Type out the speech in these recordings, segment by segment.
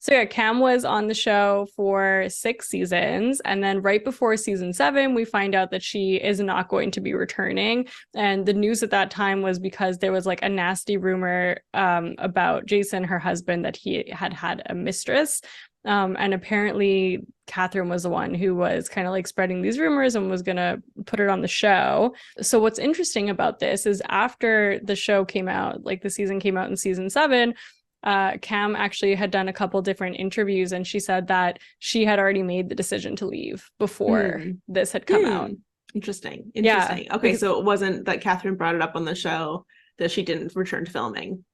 So yeah, Cam was on the show for 6 seasons. And then right before season 7, we find out that she is not going to be returning. And the news at that time was because there was like a nasty rumor about Jason, her husband, that he had had a mistress. And apparently Catherine was the one who was kind of like spreading these rumors and was going to put it on the show. So what's interesting about this is after the show came out, like the season came out in season 7, Cam actually had done a couple different interviews, and she said that she had already made the decision to leave before this had come out. Interesting. Yeah. Okay, so it wasn't that Catherine brought it up on the show that she didn't return to filming.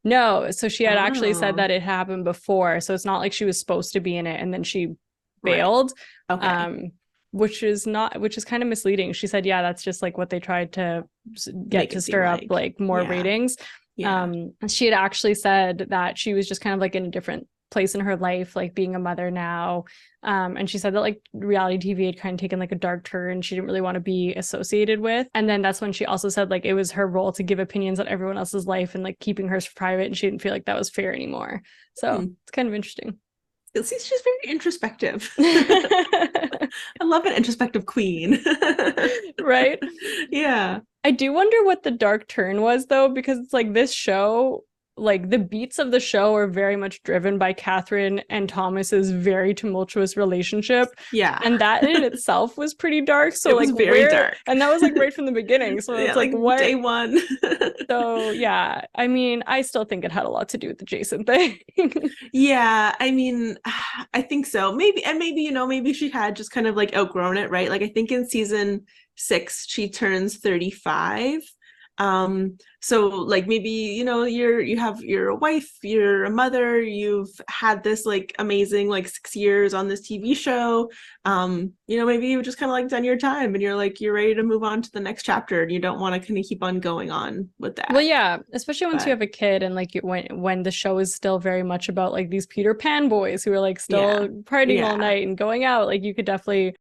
No, so she had actually said that it happened before. So it's not like she was supposed to be in it and then she bailed. Right. Okay. Which is kind of misleading. She said, yeah, that's just like what they tried to get to stir up like more ratings. Yeah. She had actually said that she was just kind of like in a different place in her life, like being a mother now. And she said that like reality TV had kind of taken like a dark turn she didn't really want to be associated with. And then that's when she also said like it was her role to give opinions on everyone else's life and like keeping hers private, and she didn't feel like that was fair anymore. So it's kind of interesting. She's very introspective. I love an introspective queen. Right? Yeah. I do wonder what the dark turn was, though, because it's like this show, like the beats of the show are very much driven by Catherine and Thomas's very tumultuous relationship. Yeah. And that in itself was pretty dark. So it was like very dark. And that was like right from the beginning. So it's like what day one. So yeah, I mean, I still think it had a lot to do with the Jason thing. Yeah, I mean, I think so. Maybe, maybe she had just kind of like outgrown it, right? Like I think in season 6 she turns 35. So like maybe you're a wife, you're a mother, you've had this like amazing like 6 years on this TV show. Maybe you've just kind of like done your time and you're ready to move on to the next chapter, and you don't want to kind of keep on going on with that. Well, yeah, especially once you have a kid, and like when the show is still very much about like these Peter Pan boys who are like still partying all night and going out, like you could definitely